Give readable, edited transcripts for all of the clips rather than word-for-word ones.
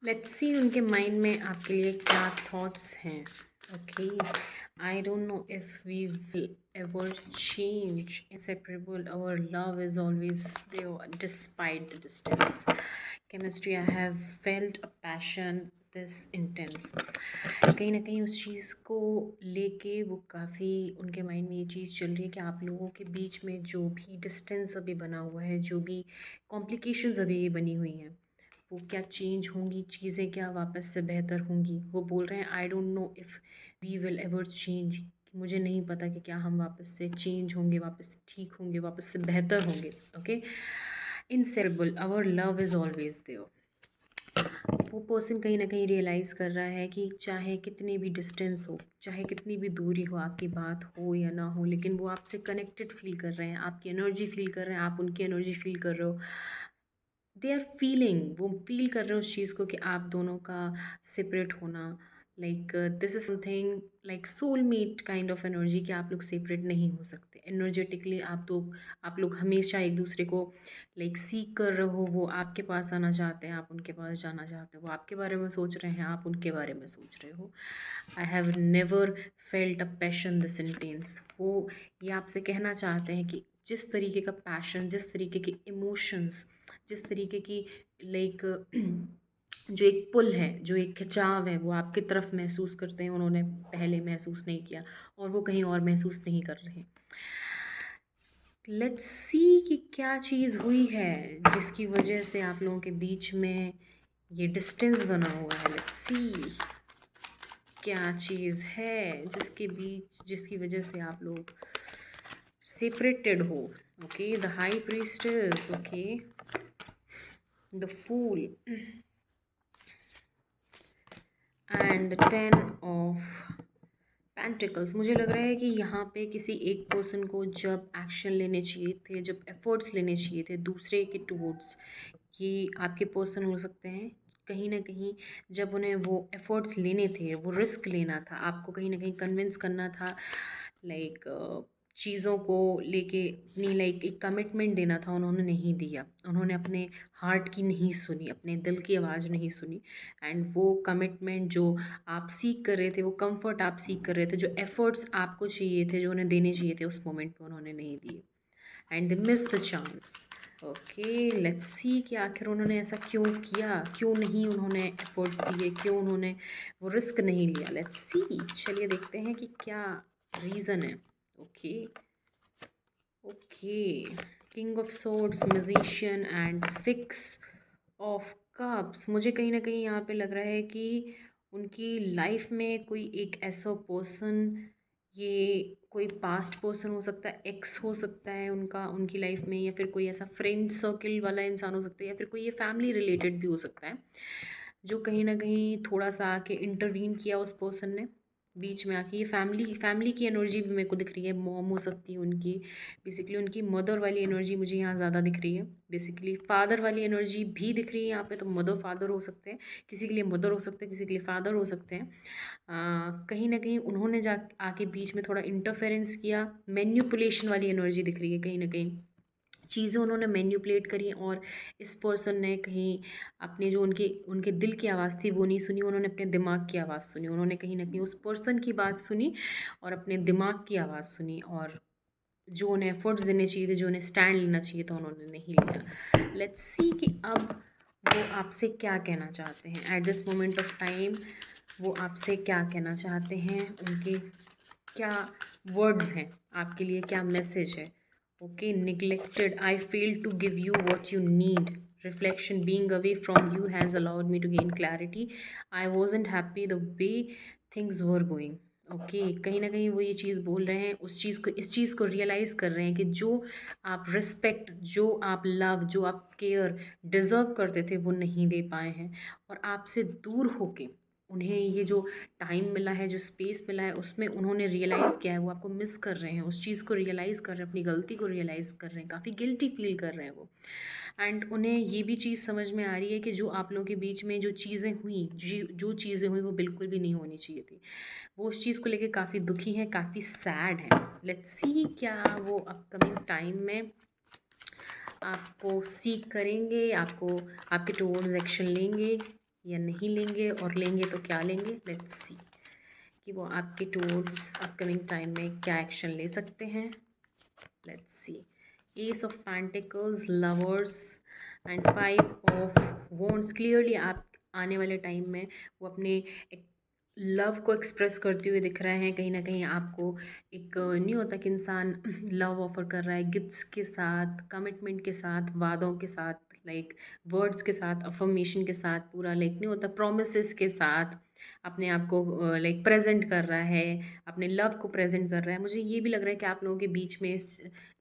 Let's see उनके mind में आपके लिए क्या थॉट्स हैं. Okay, I don't know if we will ever change. Inseparable, our love is always there despite the distance. Chemistry, I have felt a passion this intense. कहीं ना कहीं उस चीज़ को लेके वो काफ़ी उनके माइंड में ये चीज़ चल रही है कि आप लोगों के बीच में जो भी डिस्टेंस अभी बना हुआ है, जो भी कॉम्प्लिकेशंस अभी बनी हुई हैं, वो क्या चेंज होंगी, चीज़ें क्या वापस से बेहतर होंगी. वो बोल रहे हैं I don't know if we will ever change. मुझे नहीं पता कि क्या हम वापस से चेंज होंगे, वापस से ठीक होंगे, वापस से बेहतर होंगे. Okay, inseparable, our love is always there. वो पर्सन कहीं ना कहीं रियलाइज़ कर रहा है कि चाहे कितने भी डिस्टेंस हो, चाहे कितनी भी दूरी हो, आपकी बात हो या ना हो, लेकिन वो आपसे कनेक्टेड फील कर रहे हैं, आपकी एनर्जी फील कर रहे हैं, आप उनकी एनर्जी फील कर रहे हो. दे आर फीलिंग, वो फील कर रहे हो उस चीज़ को कि आप दोनों का सेपरेट होना, like this is something like soulmate kind of energy, कि आप लोग सेपरेट नहीं हो सकते एनर्जेटिकली. आप लोग हमेशा एक दूसरे को लाइक सीक कर रहे हो. वो आपके पास आना चाहते हैं, आप उनके पास जाना चाहते हो. वो आपके बारे में सोच रहे हैं, आप उनके बारे में सोच रहे हो. I have never felt a passion this intense. वो ये आपसे कहना चाहते हैं कि जिस तरीके का पैशन, जिस तरीके के इमोशंस, जिस तरीके की लाइक जो एक पुल है, जो एक खिंचाव है, वो आपकी तरफ महसूस करते हैं, उन्होंने पहले महसूस नहीं किया और वो कहीं और महसूस नहीं कर रहे. लेट्स सी कि क्या चीज़ हुई है जिसकी वजह से आप लोगों के बीच में ये डिस्टेंस बना हुआ है. लेट्स सी क्या चीज़ है जिसकी वजह से आप लोग सेपरेटेड हो. Okay, the high priestess. Okay, the fool and the 10 of pentacles. मुझे लग रहा है कि यहाँ पे किसी एक पर्सन को जब एक्शन लेने चाहिए थे, जब एफर्ट्स लेने चाहिए थे दूसरे के टूवर्ड्स, ये आपके पर्सन हो सकते हैं. कहीं ना कहीं जब उन्हें वो एफर्ट्स लेने थे, वो रिस्क लेना था, आपको कहीं ना कहीं कन्विंस करना था, लाइक चीज़ों को लेके अपनी लाइक एक कमिटमेंट देना था, उन्होंने नहीं दिया. उन्होंने अपने हार्ट की नहीं सुनी, अपने दिल की आवाज़ नहीं सुनी. एंड वो कमिटमेंट जो आप सीख कर रहे थे, वो कंफर्ट आप सीख कर रहे थे, जो एफर्ट्स आपको चाहिए थे, जो उन्हें देने चाहिए थे, उस मोमेंट पे उन्होंने नहीं दिए. And they miss the chance. Okay, let's see कि आखिर उन्होंने ऐसा क्यों किया, क्यों नहीं उन्होंने एफर्ट्स दिए, क्यों उन्होंने वो रिस्क नहीं लिया. लेट्स सी, चलिए देखते हैं कि क्या रीज़न है. Okay, okay, king of swords, musician and 6 of cups. मुझे कहीं ना कहीं यहाँ पे लग रहा है कि उनकी लाइफ में कोई एक ऐसा पर्सन, ये कोई पास्ट पर्सन हो सकता है, एक्स हो सकता है उनका उनकी लाइफ में, या फिर कोई ऐसा फ्रेंड सर्कल वाला इंसान हो सकता है, या फिर कोई ये फैमिली रिलेटेड भी हो सकता है, जो कहीं ना कहीं थोड़ा सा आके इंटरवीन किया उस पर्सन ने बीच में आके. ये फैमिली की एनर्जी भी मेरे को दिख रही है. मॉम हो सकती है उनकी, बेसिकली उनकी मदर वाली एनर्जी मुझे यहाँ ज़्यादा दिख रही है. बेसिकली फादर वाली एनर्जी भी दिख रही है यहाँ पे, तो मदर फादर हो सकते हैं, किसी के लिए मदर हो सकते हैं, किसी के लिए फादर हो सकते हैं. कहीं ना कहीं उन्होंने जा आके बीच में थोड़ा इंटरफेरेंस किया. मैन्युपुलेशन वाली एनर्जी दिख रही है. कहीं ना कहीं चीज़ें उन्होंने मैन्युपुलेट करी, और इस पर्सन ने कहीं अपने जो उनके उनके दिल की आवाज़ थी वो नहीं सुनी, उन्होंने अपने दिमाग की आवाज़ सुनी. उन्होंने कहीं ना कहीं उस पर्सन की बात सुनी और अपने दिमाग की आवाज़ सुनी, और जो उन्हें एफर्ट्स देने चाहिए थे, जो उन्हें स्टैंड लेना चाहिए था, उन्होंने नहीं लिया. लेट्स सी कि अब वो आपसे क्या कहना चाहते हैं at this moment of time. वो आपसे क्या कहना चाहते हैं, उनके क्या वर्ड्स हैं आपके लिए, क्या मैसेज है. Okay, neglected, I failed to give you what you need. Reflection, being away from you has allowed me to gain clarity. I wasn't happy the way things were going. Okay, कहीं ना कहीं वो ये चीज़ बोल रहे हैं, उस चीज़ को, इस चीज़ को रियलाइज़ कर रहे हैं कि जो आप रिस्पेक्ट, जो आप लव, जो आप केयर डिज़र्व करते थे, वो नहीं दे पाए हैं. और आपसे दूर होके उन्हें ये जो टाइम मिला है, जो स्पेस मिला है, उसमें उन्होंने रियलाइज़ किया है, वो आपको मिस कर रहे हैं, उस चीज़ को रियलाइज़ कर रहे हैं, अपनी गलती को रियलाइज़ कर रहे हैं, काफ़ी गिल्टी फील कर रहे हैं वो. एंड उन्हें ये भी चीज़ समझ में आ रही है कि जो आप लोगों के बीच में जो चीज़ें हुई, जो चीज़ें हुई, वो बिल्कुल भी नहीं होनी चाहिए थी. वो उस चीज़ को लेके काफ़ी दुखी हैं, काफ़ी सैड हैं. लेट्स सी क्या वो अपकमिंग टाइम में आपको सीख करेंगे, आपको आपके टुवर्ड्स एक्शन लेंगे. या नहीं लेंगे, और लेंगे तो क्या लेंगे। लेट्स सी कि वो आपके टूवर्ड्स अपकमिंग टाइम में क्या एक्शन ले सकते हैं। Let's see, S of pentacles, lovers and 5 of wands. Clearly आप आने वाले टाइम में वो अपने लव को एक्सप्रेस करते हुए दिख रहे हैं। कहीं ना कहीं आपको एक नहीं होता कि इंसान लव ऑफर कर रहा है गिफ्ट्स के साथ, कमिटमेंट के साथ, वादों के साथ, लाइक वर्ड्स के साथ, अफर्मेशन के साथ, पूरा लाइक नहीं होता प्रोमिसेस के साथ अपने आप को लाइक प्रेजेंट कर रहा है, अपने लव को प्रेजेंट कर रहा है। मुझे ये भी लग रहा है कि आप लोगों के बीच में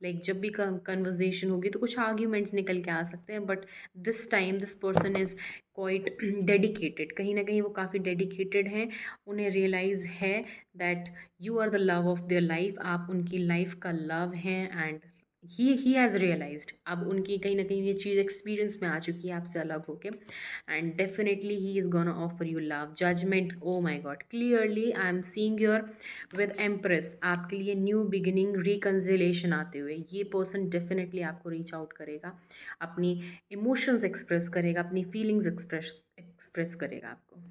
लाइक जब भी कन्वर्जेशन होगी तो कुछ आर्ग्यूमेंट्स निकल के आ सकते हैं, but this time this person is quite dedicated. कहीं ना कहीं वो काफ़ी डेडिकेटेड हैं। उन्हें रियलाइज़ है that you are the love of their life, आप उनकी लाइफ का लव हैं। एंड ही हैज़ रियलाइज्ड, अब उनकी कहीं ना कहीं ये चीज़ एक्सपीरियंस में आ चुकी है आपसे अलग होके। And definitely he is gonna offer you love, judgement. Oh my God, clearly I am seeing your with empress, आपके लिए न्यू बिगिनिंग, रिकन्सिलेशन आते हुए ये पर्सन डेफिनेटली आपको रीच आउट करेगा, अपनी इमोशंस एक्सप्रेस करेगा, अपनी फीलिंग्स एक्सप्रेस करेगा आपको।